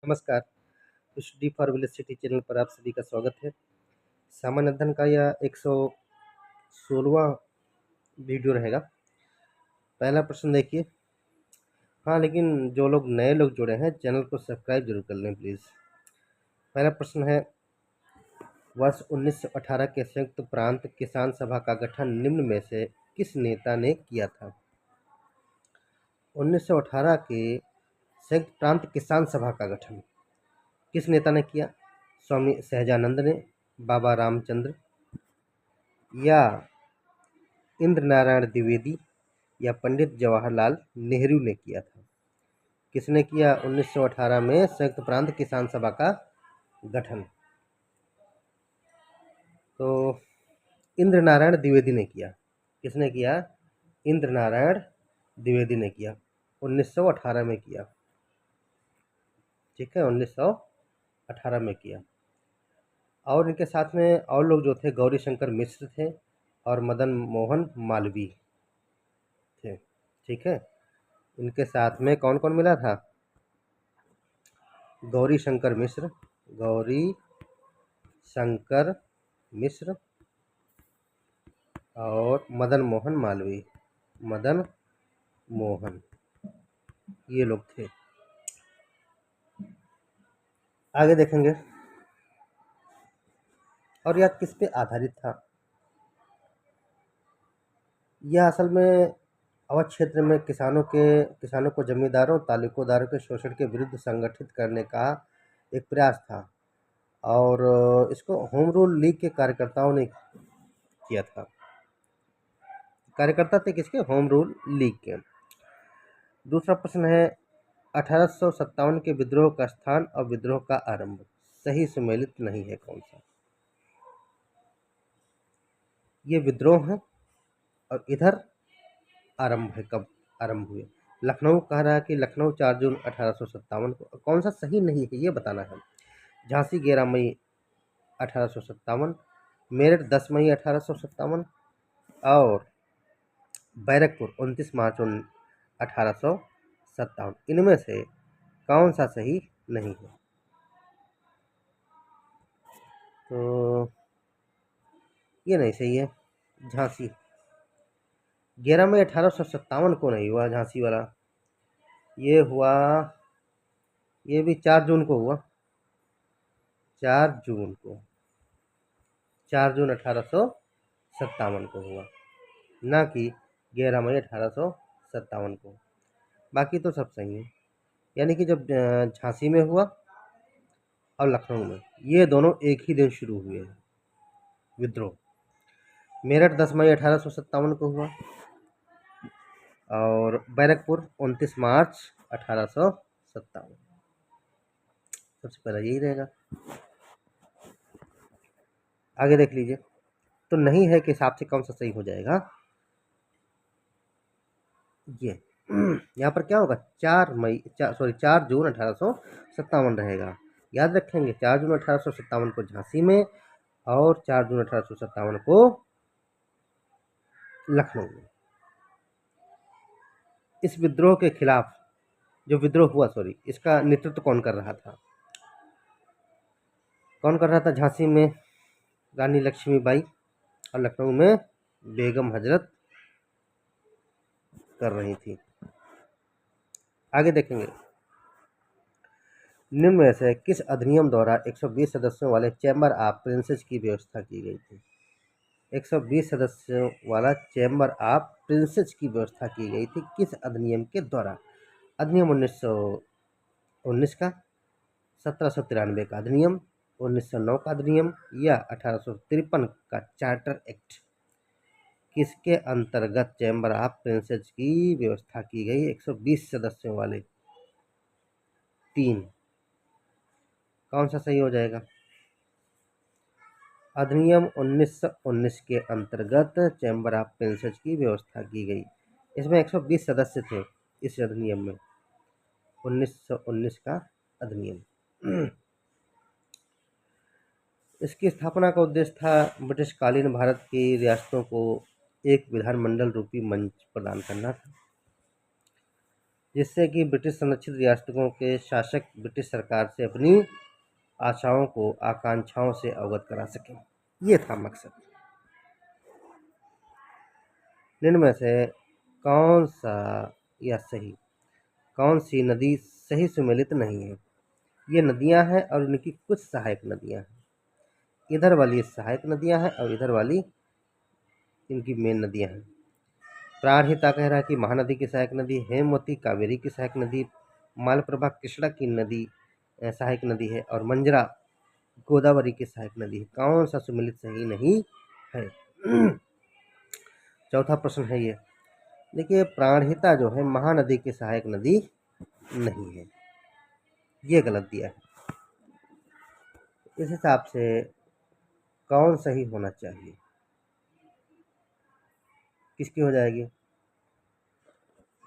नमस्कार। Study for village city channel पर आप सभी का स्वागत है। सामान्य अध्ययन का यह 116वां वीडियो रहेगा। पहला प्रश्न देखिए। हाँ, लेकिन जो लोग नए लोग जुड़े हैं चैनल को सब्सक्राइब जरूर कर लें प्लीज़। पहला प्रश्न है, वर्ष 1918 के संयुक्त प्रांत किसान सभा का गठन निम्न में से किस नेता ने किया था? 1918 के संयुक्त प्रांत किसान सभा का गठन किस नेता ने किया? स्वामी सहजानंद ने, बाबा रामचंद्र या इंद्र नारायण द्विवेदी या पंडित जवाहरलाल नेहरू ने किया था? किसने किया 1918 में संयुक्त प्रांत किसान सभा का गठन? तो इंद्र नारायण द्विवेदी ने किया। किसने किया? इंद्र नारायण द्विवेदी ने किया, 1918 में किया। ठीक है, 1918 में किया। और इनके साथ में और लोग जो थे, गौरी शंकर मिश्र थे और मदन मोहन मालवीय थे। ठीक है, इनके साथ में कौन कौन मिला था? गौरी शंकर मिश्र, गौरी शंकर मिश्र और मदन मोहन मालवीय, मदन मोहन, ये लोग थे। आगे देखेंगे। और यह किस पे आधारित था? यह असल में अवध क्षेत्र में किसानों को जमींदारों तालुकेदारों के शोषण के विरुद्ध संगठित करने का एक प्रयास था और इसको होम रूल लीग के कार्यकर्ताओं ने किया था। कार्यकर्ता थे किसके? होम रूल लीग के। दूसरा प्रश्न है, 1857 के विद्रोह का स्थान और विद्रोह का आरंभ सही सुमेलित नहीं है, कौन सा? ये विद्रोह है और इधर आरंभ है। कब आरंभ हुए? लखनऊ कह रहा है कि लखनऊ 4 जून 1857 को। कौन सा सही नहीं है ये बताना है। झांसी 11 मई 1857, मेरठ 10 मई 1857 और बैरकपुर 29 मार्च 1857। इनमें से कौन सा सही नहीं है? तो ये नहीं सही है। झांसी 11 मई 1857 को नहीं हुआ झांसी वाला। ये हुआ, ये भी 4 जून को हुआ। 4 जून को, 4 जून 1857 को हुआ, ना कि 11 मई 1857 को। बाकी तो सब सही है। यानी कि जब झांसी में हुआ और लखनऊ में, ये दोनों एक ही दिन शुरू हुए हैं विद्रोह। मेरठ 10 मई 1857 को हुआ और बैरकपुर 29 मार्च 1857। सबसे पहला यही रहेगा। आगे देख लीजिए। तो नहीं है के हिसाब से कौन सा सही हो जाएगा? ये यहाँ पर क्या होगा? 4 जून 1857 रहेगा। याद रखेंगे, 4 जून 1857 को झांसी में और 4 जून 1857 को लखनऊ में। इस विद्रोह के खिलाफ जो विद्रोह हुआ, इसका नेतृत्व कौन कर रहा था? कौन कर रहा था? झांसी में रानी लक्ष्मीबाई और लखनऊ में बेगम हजरत कर रही थी। आगे देखेंगे। निम्न में से किस अधिनियम द्वारा 120 सदस्यों वाले चैम्बर ऑफ प्रिंसेस की व्यवस्था की गई थी? 120 सदस्यों वाला चैम्बर ऑफ प्रिंसेस की व्यवस्था की गई थी किस अधिनियम के द्वारा? अधिनियम 1919 का, 1793 का अधिनियम, 1909 का अधिनियम या 1853 का चार्टर एक्ट? किसके अंतर्गत चैम्बर ऑफ प्रिंसेस की व्यवस्था की गई 120 सदस्यों वाले? 3। कौन सा सही हो जाएगा? अधिनियम 1919 के अंतर्गत चैम्बर ऑफ प्रिंसेस की व्यवस्था की गई। इसमें 120 सदस्य थे इस अधिनियम में, 1919 का अधिनियम। इसकी स्थापना का उद्देश्य था ब्रिटिशकालीन भारत की रियासतों को एक विधानमंडल रूपी मंच प्रदान करना था। जिससे कि ब्रिटिश संरक्षित रियासतों के शासक ब्रिटिश सरकार से अपनी आशाओं को आकांक्षाओं से अवगत करा सकें। ये था मकसद। निम्न में से कौन सा या सही कौन सी नदी सही सुमेलित नहीं है? ये नदियां हैं और इनकी कुछ सहायक नदियां हैं। इधर वाली सहायक नदियां हैं और इधर वाली इनकी मेन नदियां हैं। प्राणहिता कह रहा है कि महानदी की सहायक नदी, हेमवती कावेरी की सहायक नदी, मालप्रभा कृष्णा की नदी सहायक नदी है, और मंजरा गोदावरी की सहायक नदी है। कौन सा सुमेलित सही नहीं है? चौथा प्रश्न है ये। देखिए, प्राणहिता जो है महानदी की सहायक नदी नहीं है, ये गलत दिया है। इस हिसाब से कौन सही होना चाहिए? किसकी हो जाएगी?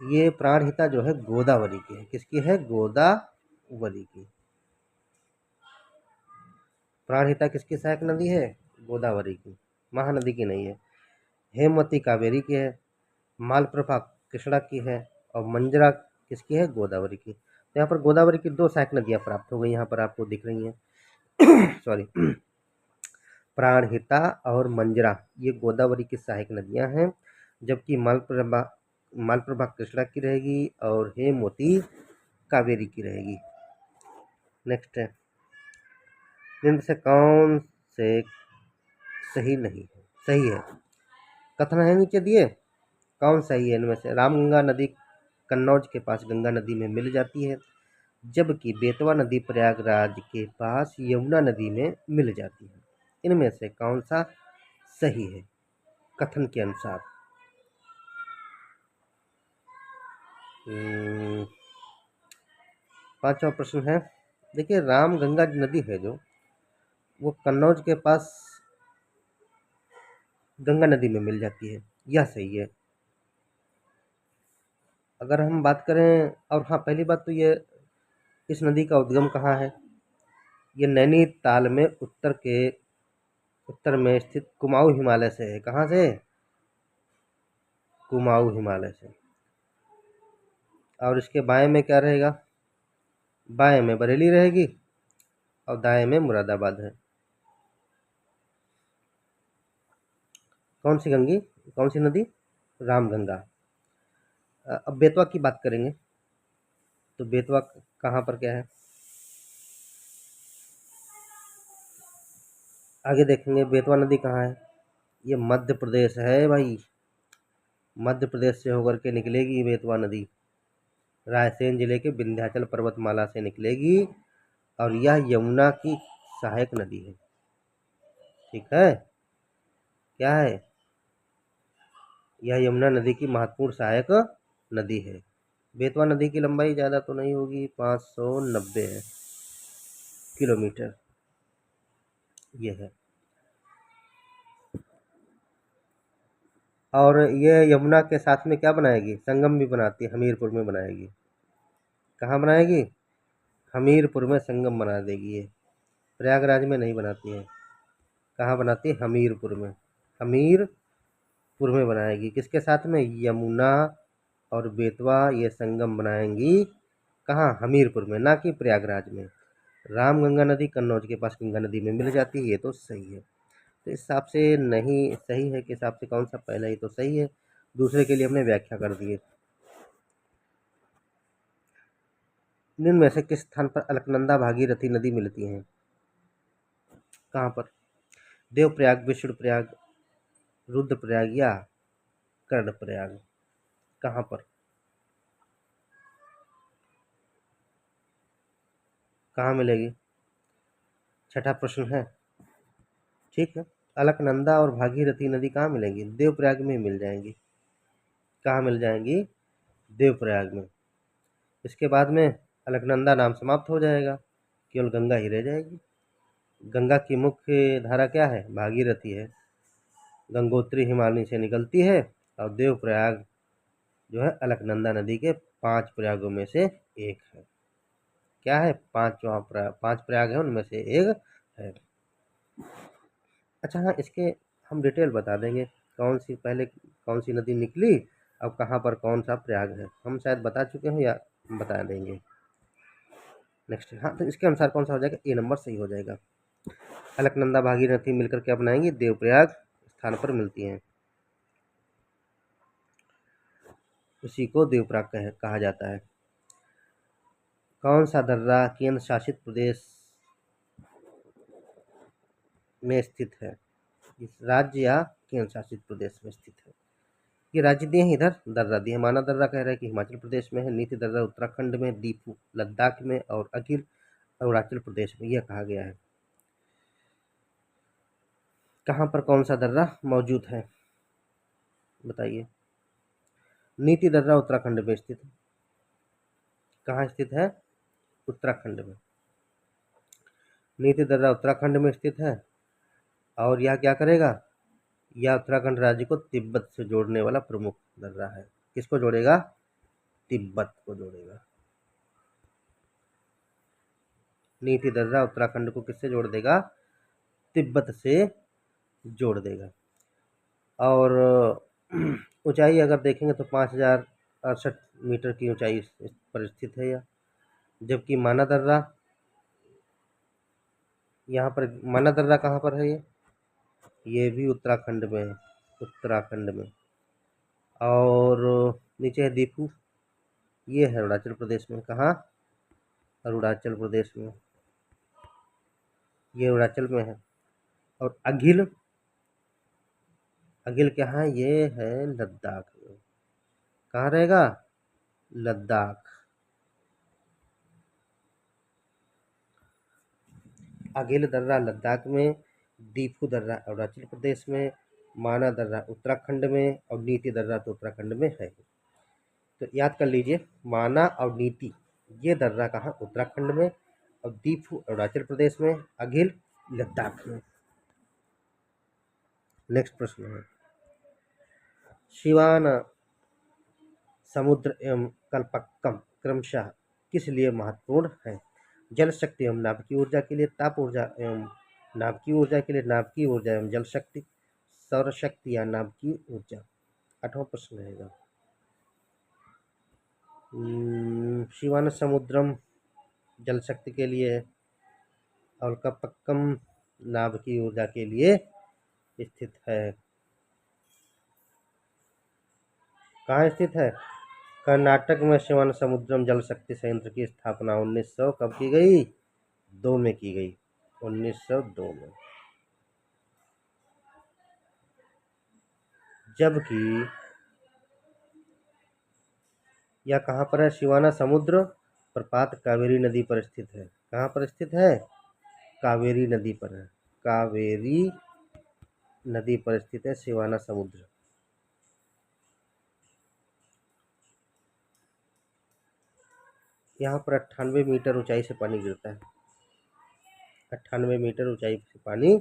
ये प्राणहिता जो है गोदावरी की है। किसकी है? गोदावरी की। प्राणहिता किसकी सहायक नदी है? गोदावरी की, महानदी की नहीं है। हेमवती कावेरी की है, मालप्रभा कृष्णा की है, और मंजरा किसकी है? गोदावरी की। तो यहाँ पर गोदावरी की दो सहायक नदियाँ प्राप्त हो गई, यहाँ पर आपको दिख रही हैं। सॉरी, प्राणहिता और मंजरा ये गोदावरी की सहायक नदियाँ हैं, जबकि मालप्रभा कृष्णा की रहेगी और हेमवती कावेरी की रहेगी। नेक्स्ट है, निम्न से कौन से सही नहीं है? सही है, कथन है नीचे दिए, कौन सही है इनमें से? रामगंगा नदी कन्नौज के पास गंगा नदी में मिल जाती है, जबकि बेतवा नदी प्रयागराज के पास यमुना नदी में मिल जाती है। इनमें से कौन सा सही है कथन के अनुसार? पांचवा प्रश्न है। देखिए, रामगंगा नदी है जो, वो कन्नौज के पास गंगा नदी में मिल जाती है, यह सही है। अगर हम बात करें, और हाँ, पहली बात तो ये, इस नदी का उद्गम कहाँ है? ये नैनीताल में उत्तर में स्थित कुमाऊं हिमालय से है। कहाँ से? कुमाऊं हिमालय से। और इसके बाएं में क्या रहेगा? बाएं में बरेली रहेगी और दाएं में मुरादाबाद है। कौन सी नदी? रामगंगा। अब बेतवा की बात करेंगे, तो बेतवा कहाँ पर क्या है? आगे देखेंगे बेतवा नदी कहाँ है। ये मध्य प्रदेश है भाई, मध्य प्रदेश से होकर के निकलेगी ये बेतवा नदी, रायसेन जिले के विंध्याचल पर्वतमाला से निकलेगी, और यह यमुना की सहायक नदी है। ठीक है, क्या है? यह यमुना नदी की महत्वपूर्ण सहायक नदी है। बेतवा नदी की लंबाई ज़्यादा तो नहीं होगी, 590 है किलोमीटर, ये है। और ये यमुना के साथ में क्या बनाएगी? संगम भी बनाती है, हमीरपुर में बनाएगी। कहाँ बनाएगी? हमीरपुर में संगम बना देगी ये, प्रयागराज में नहीं बनाती है। कहाँ बनाती है? हमीरपुर में। हमीरपुर में बनाएगी, किसके साथ में? यमुना और बेतवा ये संगम बनाएंगी। कहाँ? हमीरपुर में, ना कि प्रयागराज में। रामगंगा नदी कन्नौज के पास गंगा नदी में मिल जाती है, ये तो सही है। तो इस हिसाब से नहीं सही है के हिसाब से कौन सा? पहला ही तो सही है, दूसरे के लिए हमने व्याख्या कर दी है। निम्न में से किस स्थान पर अलकनंदा भागीरथी नदी मिलती हैं? कहाँ पर? देवप्रयाग, विष्णुप्रयाग, रुद्रप्रयाग या कर्णप्रयाग? कहाँ पर? कहाँ मिलेगी? छठा प्रश्न है। ठीक है, अलकनंदा और भागीरथी नदी कहाँ मिलेंगी? देवप्रयाग में मिल जाएंगी। कहाँ मिल जाएंगी? देवप्रयाग में। इसके बाद में अलकनंदा नाम समाप्त हो जाएगा, केवल गंगा ही रह जाएगी। गंगा की मुख्य धारा क्या है? भागीरथी है, गंगोत्री हिमालय से निकलती है, और देवप्रयाग जो है अलकनंदा नदी के 5 प्रयागों में से एक है। क्या है? 5 प्रयाग है, उनमें से एक है। अच्छा हाँ, इसके हम डिटेल बता देंगे, कौन सी नदी निकली अब कहाँ पर कौन सा प्रयाग है, हम शायद बता चुके हैं या बता देंगे। नेक्स्ट, हाँ, तो इसके अनुसार कौन सा हो जाएगा, ए नंबर सही हो जाएगा। अलकनंदा भागीरथी मिलकर क्या बनाएंगे, देवप्रयाग स्थान पर मिलती हैं, उसी को देवप्रयाग कहा जाता है। कौन सा दर्रा केंद्र शासित प्रदेश में स्थित है, इस राज्य या केंद्र शासित प्रदेश में स्थित है। ये राज्य दिए हैं, इधर दर्रा दिए हैं। माना दर्रा कह रहा है कि हिमाचल प्रदेश में है, नीति दर्रा उत्तराखंड में, दीपू लद्दाख में और अगिल अरुणाचल प्रदेश में, यह कहा गया है। कहाँ पर कौन सा दर्रा मौजूद है बताइए। नीति दर्रा उत्तराखंड में स्थित है। कहाँ स्थित है, उत्तराखंड में। नीति दर्रा उत्तराखंड में स्थित है और यह क्या करेगा, यह उत्तराखंड राज्य को तिब्बत से जोड़ने वाला प्रमुख दर्रा है। किसको जोड़ेगा, तिब्बत को जोड़ेगा। नीति दर्रा उत्तराखंड को किससे जोड़ देगा, तिब्बत से जोड़ देगा। और ऊंचाई अगर देखेंगे तो 5068 मीटर की ऊंचाई पर स्थित है यह। जबकि माना दर्रा, यहाँ पर माना दर्रा कहाँ पर है, ये भी उत्तराखंड में है, उत्तराखंड में। और नीचे है दीपू, ये है अरुणाचल प्रदेश में। कहाँ, अरुणाचल प्रदेश में, ये अरुणाचल में है। और अगिल, अगिल क्या है, ये है लद्दाख में। कहाँ रहेगा, लद्दाख। अगिल दर्रा लद्दाख में, दीपू दर्रा अरुणाचल प्रदेश में, माना दर्रा उत्तराखंड में और नीति दर्रा तो उत्तराखंड में है। तो याद कर लीजिए, माना और नीति ये दर्रा कहाँ, उत्तराखंड में, और दीपू अरुणाचल प्रदेश में, अगिल लद्दाख में। नेक्स्ट प्रश्न है, शिवान समुद्र एवं कल्पक्कम क्रमशः किस लिए महत्वपूर्ण है। जल शक्ति एवं नाभिकीय ऊर्जा के लिए, ताप ऊर्जा एवं नाभिकीय ऊर्जा के लिए, नाभिकीय ऊर्जा एवं जल शक्ति, सौर शक्ति या नाभिकीय ऊर्जा। 8वां प्रश्न रहेगा। शिवान समुद्रम जल शक्ति के लिए और कल्पक्कम नाभिकीय ऊर्जा के लिए स्थित है। कहाँ स्थित है, कर्नाटक में शिवान समुद्रम जल शक्ति संयंत्र की स्थापना 1900 कब की गई, 2 में की गई, 1902 में। जबकि यह कहाँ पर है, शिवाना समुद्र प्रपात कावेरी नदी पर स्थित है। कहाँ पर स्थित है, कावेरी नदी पर है, कावेरी नदी पर स्थित है शिवाना समुद्र। यहाँ पर 98 मीटर ऊंचाई से पानी गिरता है, 98 मीटर ऊंचाई से पानी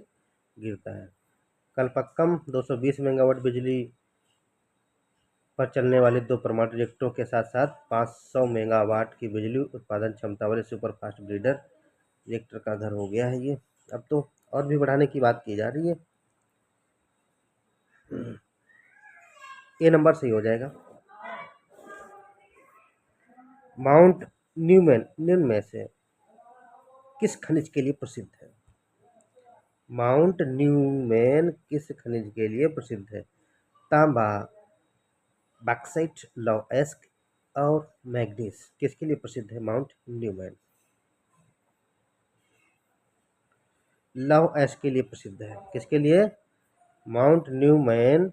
गिरता है। कल्पक्कम 220 मेगावाट बिजली पर चलने वाले 2 परमाणु रिएक्टरों के साथ साथ 500 मेगावाट की बिजली उत्पादन क्षमता वाले सुपर फास्ट ब्रीडर रिएक्टर का घर हो गया है ये। अब तो और भी बढ़ाने की बात की जा रही है। ए नंबर सही हो जाएगा। माउंट न्यूमैन निम्न में से किस खनिज के लिए प्रसिद्ध है। माउंट न्यूमैन किस खनिज के लिए प्रसिद्ध है, तांबा, बॉक्साइट, लौह अयस्क और मैग्नीज किसके लिए प्रसिद्ध है माउंट न्यूमैन। लौह अयस्क के लिए प्रसिद्ध है। किसके लिए, माउंट न्यूमैन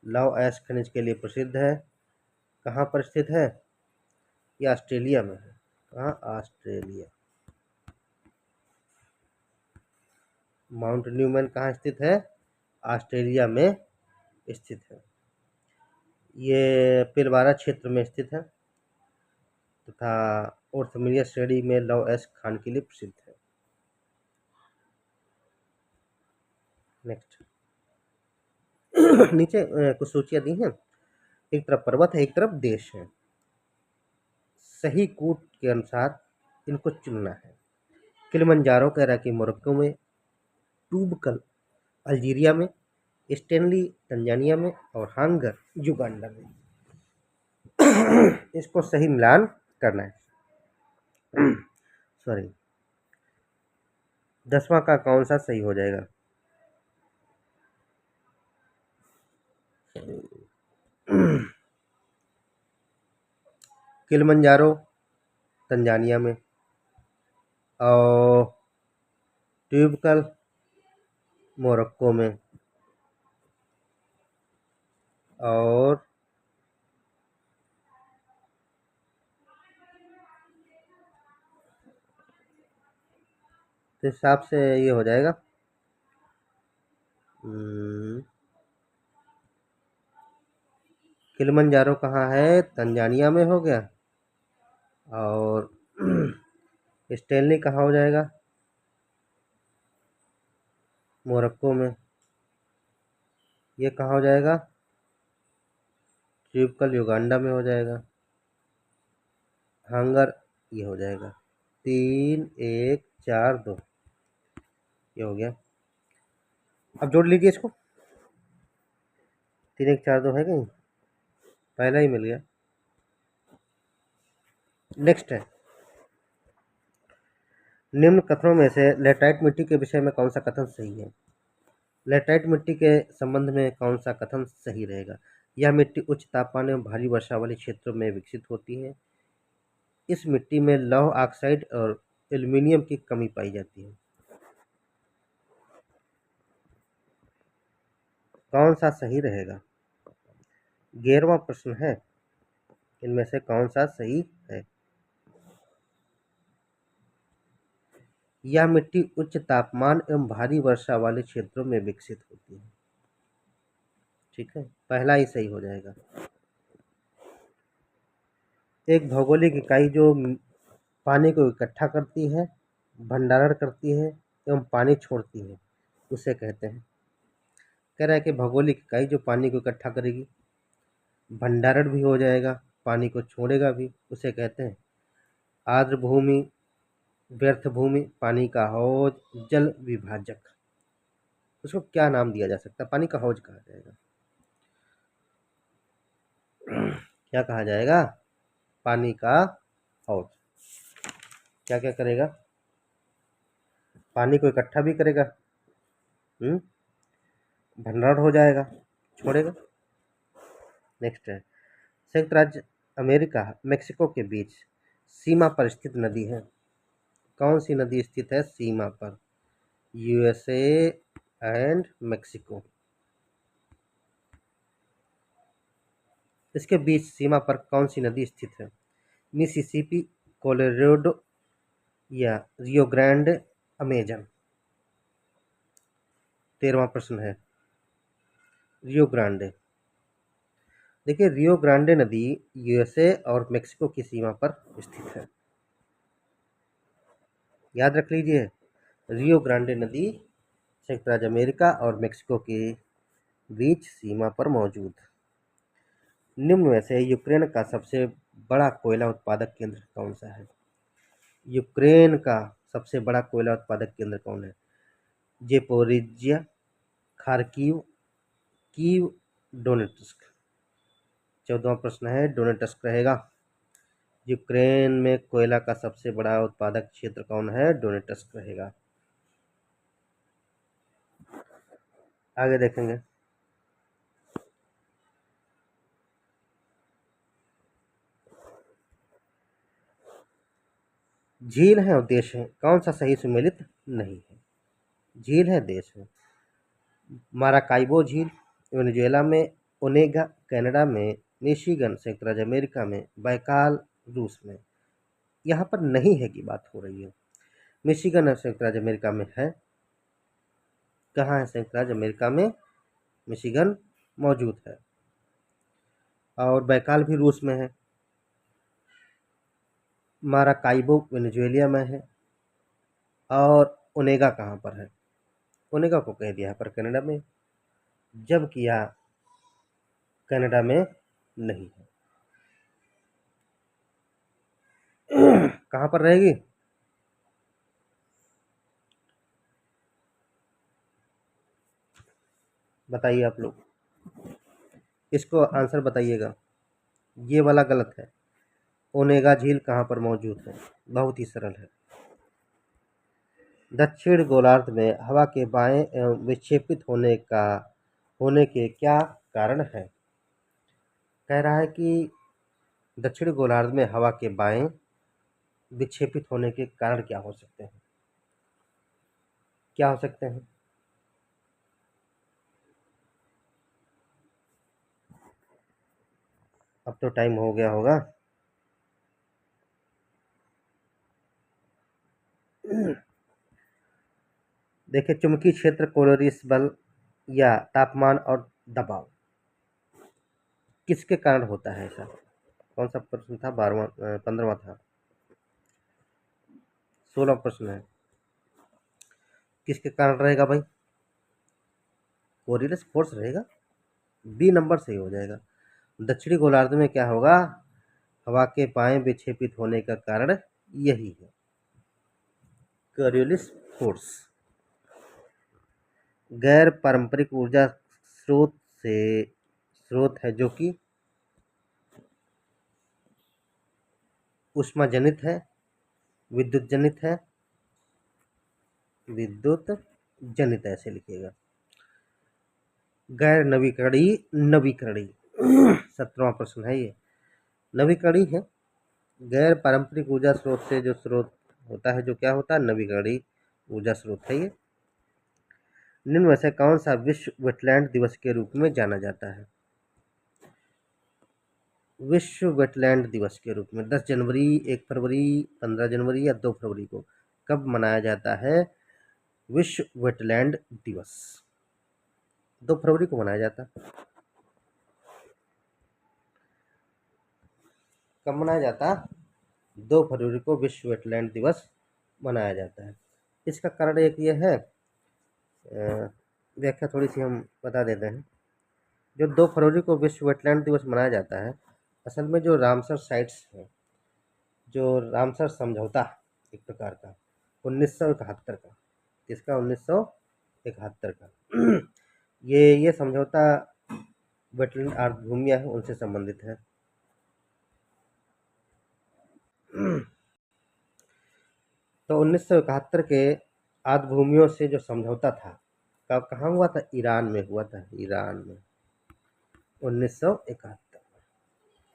लौह अयस्क खनिज के लिए प्रसिद्ध है। कहाँ पर स्थित है, ये ऑस्ट्रेलिया में है। कहाँ, ऑस्ट्रेलिया। माउंट न्यूमैन कहाँ स्थित है, ऑस्ट्रेलिया में स्थित है। ये पिलवारा क्षेत्र में स्थित है तथा ऑर्थोमिलिया श्रेणी में लौह अयस्क खान के लिए प्रसिद्ध है। नेक्स्ट नीचे कुछ सूचियां दी हैं, एक तरफ पर्वत है, एक तरफ देश है। सही कूट के अनुसार इनको चुनना है। किलिमंजारो कह रहा है कि मोरक्को में, टूबकल अल्जीरिया में, स्टेनली तंजानिया में और हांगर युगांडा में। इसको सही मिलान करना है। सॉरी, 10वां का कौन सा सही हो जाएगा? किलिमंजारो तंजानिया में, और ट्यूबकल मोरक्को में, और तो हिसाब से ये हो जाएगा किलिमंजारो कहाँ है? तंजानिया में हो गया। और स्टेनली कहाँ हो जाएगा? मोरक्को में। ये कहाँ हो जाएगा? ट्यूबकल युगांडा में हो जाएगा। हंगर ये हो जाएगा। 3 1 4 2 ये हो गया। अब जोड़ लीजिए इसको। 3 1 4 2 है कहीं? पहला ही मिल गया। नेक्स्ट है, निम्न कथनों में से लेटराइट मिट्टी के विषय में कौन सा कथन सही है? लेटराइट मिट्टी के संबंध में कौन सा कथन सही रहेगा? यह मिट्टी उच्च तापमान एवं भारी वर्षा वाले क्षेत्रों में विकसित होती है। इस मिट्टी में लौह ऑक्साइड और एल्यूमीनियम की कमी पाई जाती है। कौन सा सही रहेगा? 11वां प्रश्न है, इनमें से कौन सा सही है? यह मिट्टी उच्च तापमान एवं भारी वर्षा वाले क्षेत्रों में विकसित होती है। ठीक है, पहला ही सही हो जाएगा। एक भौगोलिक इकाई जो पानी को इकट्ठा करती है, भंडारण करती है एवं पानी छोड़ती है, उसे कहते हैं। कह रहा है कि भौगोलिक इकाई जो पानी को इकट्ठा करेगी, भंडारण भी हो जाएगा, पानी को छोड़ेगा भी, उसे कहते हैं आर्द्र भूमि, व्यर्थ भूमि, पानी का हौज, जल विभाजक। उसको क्या नाम दिया जा सकता है? पानी का हौज कहा जाएगा। क्या कहा जाएगा? पानी का हौज। क्या क्या करेगा? पानी को इकट्ठा भी करेगा, भंडारण हो जाएगा, छोड़ेगा। नेक्स्ट है, संयुक्त राज्य अमेरिका मेक्सिको के बीच सीमा पर स्थित नदी है। कौन सी नदी स्थित है सीमा पर? यूएसए एंड मेक्सिको, इसके बीच सीमा पर कौन सी नदी स्थित है? मिसिसिपी, कोलोराडो या रियो ग्रांडे अमेजन? 13वां प्रश्न है, रियो ग्रांडे। देखिए, रियो ग्रांडे नदी यूएसए और मेक्सिको की सीमा पर स्थित है। याद रख लीजिए, रियो ग्रांडे नदी संयुक्त राज्य अमेरिका और मेक्सिको के बीच सीमा पर मौजूद। निम्न में से यूक्रेन का सबसे बड़ा कोयला उत्पादक केंद्र कौन सा है? यूक्रेन का सबसे बड़ा कोयला उत्पादक केंद्र कौन है? Zaporizhzhia, Kharkiv, Kyiv, Donetsk. 14वां प्रश्न है, डोनेट्स्क रहेगा। यूक्रेन में कोयला का सबसे बड़ा उत्पादक क्षेत्र कौन है? डोनेट्स्क रहेगा। आगे देखेंगे, झील है और देश है, कौन सा सही सुमेलित नहीं है? झील है, देश है। माराकाइबो झील वेनेजुएला में, ओनेगा कनाडा में, मिशिगन संयुक्त राज्य अमेरिका में, बैकाल रूस में। यहाँ पर नहीं है की बात हो रही है। मिशिगन संयुक्त राज्य अमेरिका में है। कहाँ है संयुक्त राज्य अमेरिका में? मिशिगन मौजूद है। और बैकाल भी रूस में है। माराकाइबो वेनेजुएला में है। और ओनेगा कहाँ पर है? ओनेगा को कह दिया पर कनाडा में, जबकि यह कनाडा में नहीं है। कहाँ पर रहेगी? बताइए आप लोग, इसको आंसर बताइएगा। ये वाला गलत है। ओनेगा झील कहाँ पर मौजूद है? बहुत ही सरल है। दक्षिण गोलार्ध में हवा के बाएं विक्षेपित होने के क्या कारण है? कह रहा है कि दक्षिण गोलार्ध में हवा के बाएं विक्षेपित होने के कारण क्या हो सकते हैं? क्या हो सकते हैं? अब तो टाइम हो गया होगा। देखिए, चुंबकीय क्षेत्र, कोलोरिस बल या तापमान और दबाव, किसके कारण होता है ऐसा? कौन सा प्रश्न था? 12वां 15वां था, 16वां प्रश्न है। किसके कारण रहेगा भाई? कोरिलेस फोर्स रहेगा। बी नंबर सही हो जाएगा। दक्षिणी गोलार्ध में क्या होगा? हवा के बाएं विक्षेपित होने का कारण यही है, कोरियोलिस फोर्स। गैर पारंपरिक ऊर्जा स्रोत है जो कि ऊष्मा जनित है, विद्युत जनित है, विद्युत जनित ऐसे लिखिएगा। गैर नवीकरणीय, नवीकरणीय 17वां प्रश्न है ये, नवीकरणीय है। गैर पारंपरिक ऊर्जा स्रोत से जो स्रोत होता है, जो क्या होता है? नवीकरणीय ऊर्जा स्रोत है ये। निम्न में से कौन सा विश्व वेटलैंड दिवस के रूप में जाना जाता है? विश्व वेटलैंड दिवस के रूप में 10 जनवरी, 1 फरवरी, 15 जनवरी या 2 फरवरी को कब मनाया जाता है विश्व वेटलैंड दिवस? 2 फरवरी को मनाया जाता है। कब मनाया जाता? 2 फरवरी को विश्व वेटलैंड दिवस मनाया जाता है। इसका कारण एक ये है, व्याख्या थोड़ी सी हम बता देते हैं। जो 2 फरवरी को विश्व वेटलैंड दिवस मनाया जाता है, असल में जो रामसर साइट्स हैं, जो रामसर समझौता एक प्रकार का 1971 का, किसका? 1971 का ये समझौता वेटलैंड आर्द्रभूमियां हैं उनसे संबंधित है। तो 1971 के आर्द्रभूमियों से जो समझौता था, कब कहाँ हुआ था? ईरान में हुआ था, ईरान में 1971।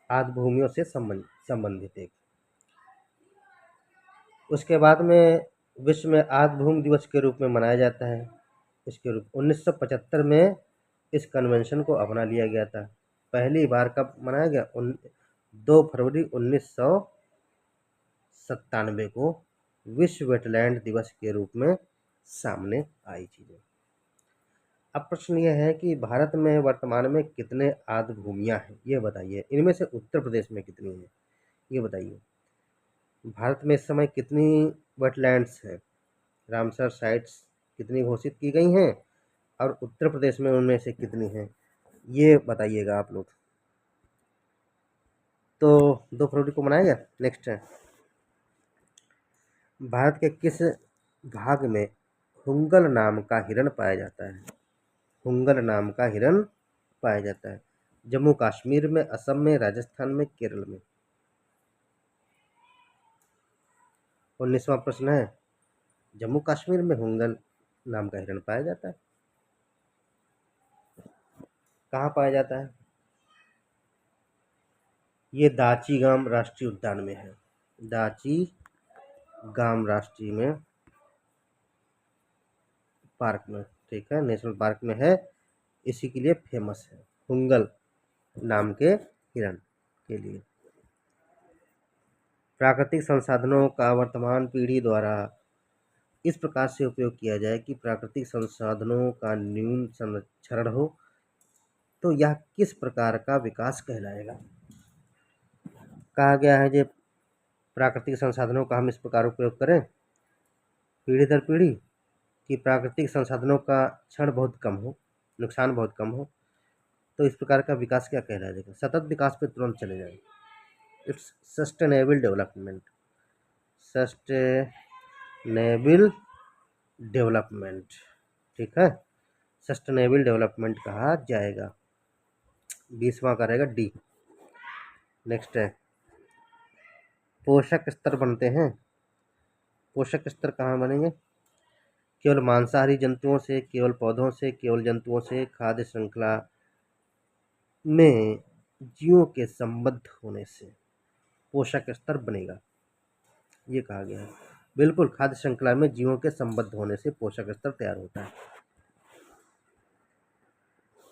आर्द्रभूमियों से संबंधित एक। उसके बाद में विश्व में आर्द्रभूमि दिवस के रूप में मनाया जाता है। इसके रूप 1975 में इस कन्वेंशन को अपना लिया गया था। पहली बार कब मनाया गया? 2 फरवरी 1997 को विश्व वेटलैंड दिवस के रूप में सामने आई चीजें। अब प्रश्न यह है कि भारत में वर्तमान में कितने आर्द्रभूमियां हैं, ये बताइए। इनमें से उत्तर प्रदेश में कितनी है, ये बताइए। भारत में इस समय कितनी वेटलैंड्स हैं, रामसर साइट्स कितनी घोषित की गई हैं, और उत्तर प्रदेश में उनमें से कितनी हैं, ये बताइएगा आप लोग। तो 2 फरवरी को मनाया गया। नेक्स्ट है, भारत के किस भाग में हुंगल नाम का हिरण पाया जाता है? हुंगल नाम का हिरण पाया जाता है। जम्मू कश्मीर में, असम में, राजस्थान में, केरल में? 19वां प्रश्न है, जम्मू कश्मीर में हुंगल नाम का हिरण पाया जाता है। कहाँ पाया जाता है? ये दाची-गाम राष्ट्रीय उद्यान में है। दाची-गाम राष्ट्रीय में पार्क में, ठीक है, नेशनल पार्क में है। इसी के लिए फेमस है, हुंगल नाम के हिरण के लिए। प्राकृतिक संसाधनों का वर्तमान पीढ़ी द्वारा इस प्रकार से उपयोग किया जाए कि प्राकृतिक संसाधनों का न्यून संरक्षण हो, तो यह किस प्रकार का विकास कहलाएगा? कहा गया है कि प्राकृतिक संसाधनों का हम इस प्रकार उपयोग करें पीढ़ी दर पीढ़ी कि प्राकृतिक संसाधनों का क्षरण बहुत कम हो, नुकसान बहुत कम हो, तो इस प्रकार का विकास क्या कहलाएगा? सतत विकास पे तुरंत चले जाए। It's sustainable development, sustainable development, ठीक है, सस्टेनेबल डेवलपमेंट कहा जाएगा। 20वां का रहेगा डी। नेक्स्ट है पोषक स्तर बनते हैं। पोषक स्तर कहाँ बनेंगे? केवल मांसाहारी जंतुओं से, केवल पौधों से, केवल जंतुओं से, खाद्य श्रृंखला में जीवों के संबद्ध होने से पोषक स्तर बनेगा, ये कहा गया है। बिल्कुल, खाद्य श्रृंखला में जीवों के संबद्ध होने से पोषक स्तर तैयार होता है।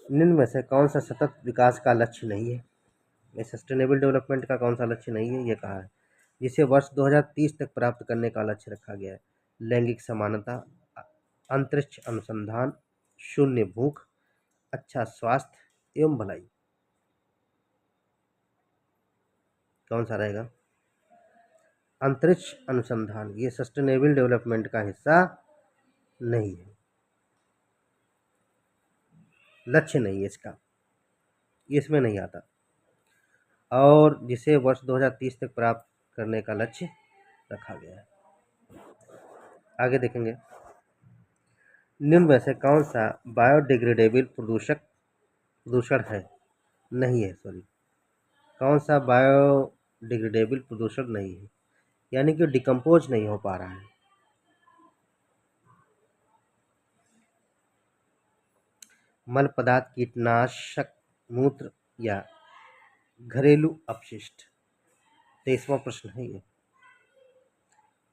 निम्न में से कौन सा सतत विकास का लक्ष्य नहीं है? ये सस्टेनेबल डेवलपमेंट का कौन सा लक्ष्य नहीं है? ये कहा है जिसे वर्ष 2030 तक प्राप्त करने का लक्ष्य रखा गया है। लैंगिक समानता, अंतरिक्ष अनुसंधान, शून्य भूख, अच्छा स्वास्थ्य एवं भलाई, कौन सा रहेगा? अंतरिक्ष अनुसंधान ये सस्टेनेबल डेवलपमेंट का हिस्सा नहीं है, लक्ष्य नहीं है इसका, ये इसमें नहीं आता। और जिसे वर्ष 2030 तक प्राप्त करने का लक्ष्य रखा गया है। आगे देखेंगे, निम्न में से कौन सा बायोडिग्रेडेबल प्रदूषण है? नहीं है, सॉरी, कौन सा बायोडिग्रेडेबल प्रदूषण नहीं है, यानी कि डिकम्पोज नहीं हो पा रहा है? मल पदार्थ, कीटनाशक, मूत्र या घरेलू अपशिष्ट? 23वां प्रश्न है ये।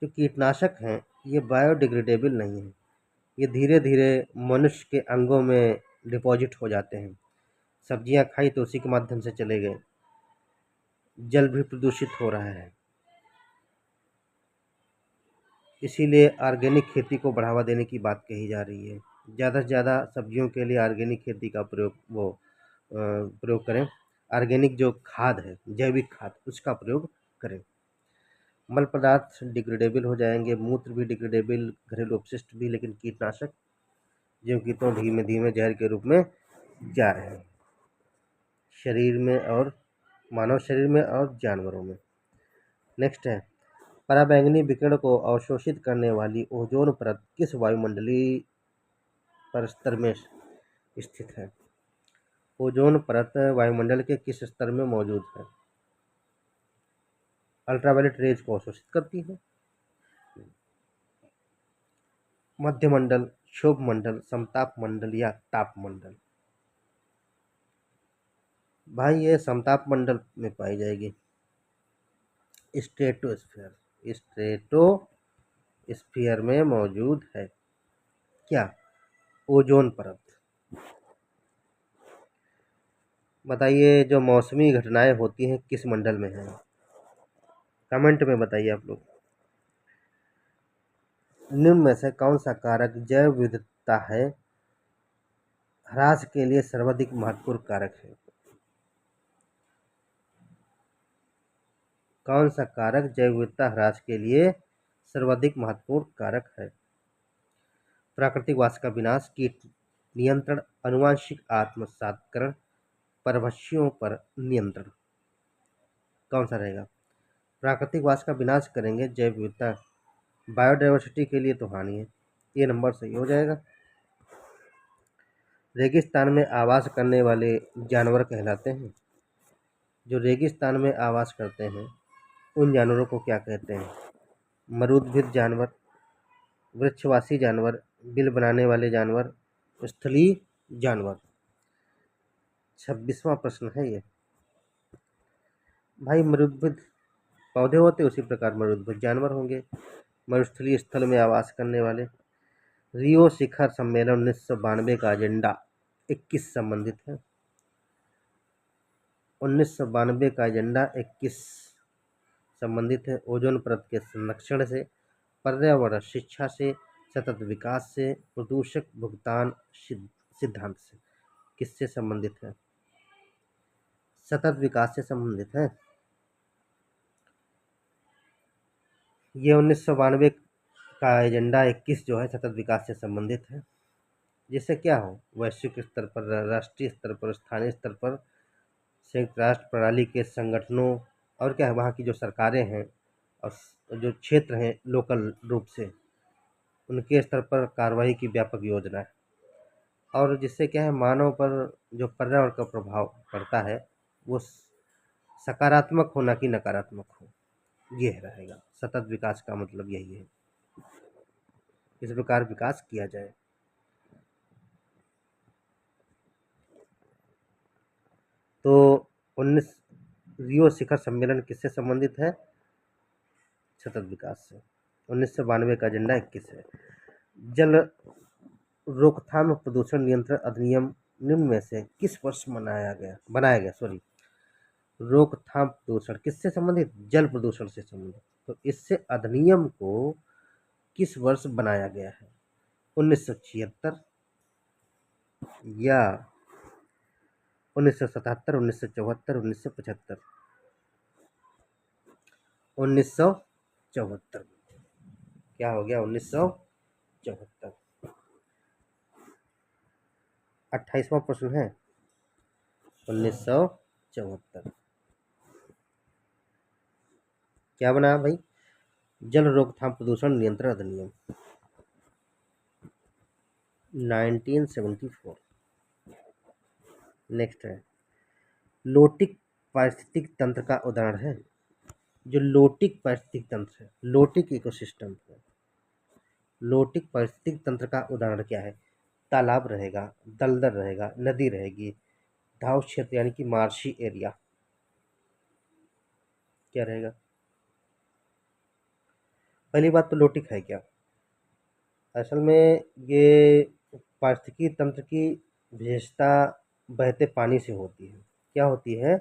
जो कीटनाशक हैं ये बायोडिग्रेडेबल नहीं है, ये धीरे धीरे मनुष्य के अंगों में डिपॉजिट हो जाते हैं। सब्जियां खाई तो उसी के माध्यम से चले गए। जल भी प्रदूषित हो रहा है, इसीलिए ऑर्गेनिक खेती को बढ़ावा देने की बात कही जा रही है। ज़्यादा से ज़्यादा सब्जियों के लिए ऑर्गेनिक खेती का प्रयोग करें। ऑर्गेनिक जो खाद है, जैविक खाद, उसका प्रयोग करें। मल पदार्थ डिग्रेडेबल हो जाएंगे, मूत्र भी डिग्रेडेबल, घरेलू अपशिष्ट भी, लेकिन कीटनाशक जो कि तो धीमे धीमे जहर के रूप में जा रहे हैं शरीर में, और मानव शरीर में और जानवरों में। नेक्स्ट है पराबैंगनी विकिरण को अवशोषित करने वाली ओजोन परत किस वायुमंडलीय स्तर में स्थित है? ओजोन परत वायुमंडल के किस स्तर में मौजूद है? अल्ट्रावायलेट रेज को अवशोषित करती है। मध्य मंडल, क्षोभ मंडल, समताप मंडल या ताप मंडल? भाई ये समताप मंडल में पाई जाएगी। स्ट्रेटोस्फीयर, स्ट्रेटोस्फीयर में मौजूद है क्या? ओजोन परत। बताइए जो मौसमी घटनाएं होती हैं किस मंडल में है? कमेंट में बताइए आप लोग। निम्न में से कौन सा कारक जैव विविधता है ह्रास के लिए सर्वाधिक महत्वपूर्ण कारक है? कौन सा कारक जैव विविधता ह्रास के लिए सर्वाधिक महत्वपूर्ण कारक है? प्राकृतिक वास का विनाश, कीट नियंत्रण, आनुवंशिक आत्मसात्करण, परभक्षियों पर नियंत्रण? कौन सा रहेगा? प्राकृतिक वास का विनाश करेंगे, जैव विविधता, बायोडाइवर्सिटी के लिए तो हानि है, ये नंबर सही हो जाएगा। रेगिस्तान में आवास करने वाले जानवर कहलाते हैं। जो रेगिस्तान में आवास करते हैं उन जानवरों को क्या कहते हैं? मरूदभिद जानवर, वृक्षवासी जानवर, बिल बनाने वाले जानवर, स्थलीय जानवर? 26वां प्रश्न है ये। भाई मरूदभिद पौधे होते उसी प्रकार मरूदभिद जानवर होंगे। मरुस्थलीय स्थल में आवास करने वाले। रियो शिखर सम्मेलन 1992 का एजेंडा 21 संबंधित है। 1992 का एजेंडा 21 संबंधित है ओजोन परत के संरक्षण से, पर्यावरण शिक्षा से, सतत विकास से, प्रदूषक भुगतान सिद्धांत से। किससे संबंधित है? सतत विकास से संबंधित है। ये 1992 का एजेंडा 21 जो है सतत विकास से संबंधित है, जिससे क्या हो, वैश्विक स्तर पर, राष्ट्रीय स्तर पर, स्थानीय स्तर पर संयुक्त राष्ट्र प्रणाली के संगठनों और क्या है वहाँ की जो सरकारें हैं और जो क्षेत्र हैं लोकल रूप से, उनके स्तर पर कार्रवाई की व्यापक योजना है। और जिससे क्या है मानव पर जो पर्यावरण का प्रभाव पड़ता है वो सकारात्मक हो ना कि नकारात्मक हो, ये रहेगा। सतत विकास का मतलब यही है, इस प्रकार विकास किया जाए। तो 19 रियो शिखर सम्मेलन किससे संबंधित है? सतत विकास से। 1992 का एजेंडा 21 है। जल रोकथाम और प्रदूषण नियंत्रण अधिनियम निम्न में से किस वर्ष बनाया गया सॉरी। रोकथाम प्रदूषण किससे संबंधित? जल प्रदूषण से संबंधित। तो इससे अधिनियम को किस वर्ष बनाया गया है? 1976 या 1977, 1974, 1975? 1974। क्या हो गया? 1974। 28वां प्रश्न है 1974। क्या बना भाई? जल रोकथाम प्रदूषण नियंत्रण अधिनियम 1974। नेक्स्ट है लोटिक पारिस्थितिक तंत्र का उदाहरण है। जो लोटिक पारिस्थितिक तंत्र है, लोटिक इकोसिस्टम है, लोटिक पारिस्थितिक तंत्र का उदाहरण क्या है? तालाब रहेगा, दलदल रहेगा, नदी रहेगी, ढाव क्षेत्र यानी कि मार्शी एरिया। क्या रहेगा? पहली बात तो लोटिक है क्या? असल में ये पारिस्थितिकी तंत्र की विशेषता बहते पानी से होती है। क्या होती है?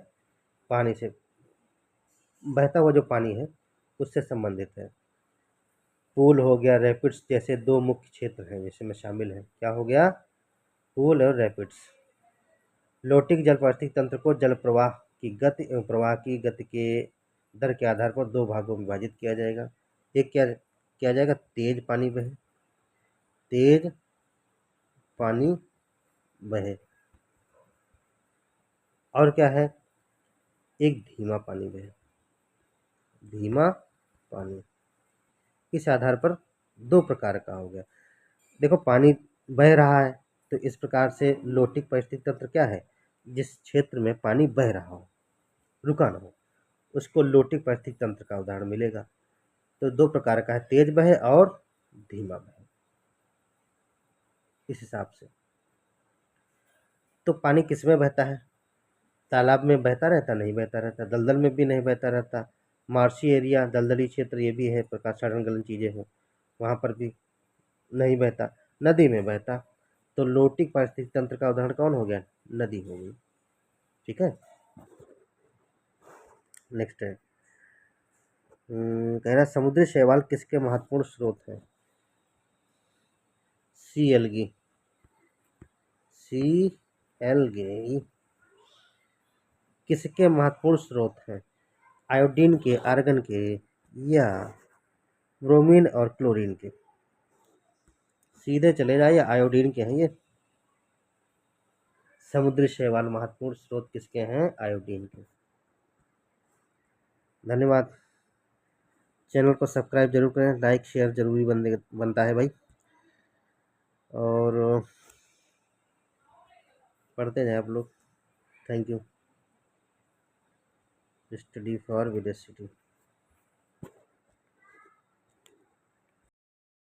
पानी से, बहता हुआ जो पानी है उससे संबंधित है। पूल हो गया, रैपिड्स जैसे दो मुख्य क्षेत्र हैं जिसमें शामिल है। क्या हो गया? पूल और रैपिड्स। लोटिक जल पारिस्थितिक तंत्र को जल प्रवाह की गति एवं प्रवाह की गति के दर के आधार पर दो भागों में विभाजित किया जाएगा। एक क्या किया जाएगा? तेज पानी बहे, तेज पानी बहे। और क्या है? एक धीमा पानी बहे, धीमा पानी। इस आधार पर दो प्रकार का हो गया। देखो पानी बह रहा है तो इस प्रकार से लोटिक पारिस्थितिक तंत्र क्या है? जिस क्षेत्र में पानी बह रहा हो, रुका ना हो, उसको लोटिक पारिस्थितिक तंत्र का उदाहरण मिलेगा। तो दो प्रकार का है, तेज बहे और धीमा बहे। इस हिसाब से तो पानी किसमें बहता है? तालाब में बहता रहता? नहीं बहता रहता। दलदल में भी नहीं बहता रहता। मार्शी एरिया, दलदली क्षेत्र ये भी है, प्रकाश साधन गलन चीजें हो, वहां पर भी नहीं बहता। नदी में बहता। तो लोटिक पारिस्थितिक तंत्र का उदाहरण कौन हो गया? नदी हो गई। ठीक है। नेक्स्ट है कह रहा है समुद्री शैवाल किसके महत्वपूर्ण स्रोत है? सी एलगी, सी एलगी किसके महत्वपूर्ण स्रोत हैं? आयोडीन के, आर्गन के, या ब्रोमीन और क्लोरीन के? सीधे चले जाइए, आयोडीन के हैं ये। समुद्री शैवाल महत्वपूर्ण स्रोत किसके हैं? आयोडीन के। धन्यवाद। चैनल को सब्सक्राइब जरूर करें, लाइक शेयर जरूरी बनता है भाई। और पढ़ते जाएं आप लोग। Thank you. स्टडी फॉर विदेश सिटी।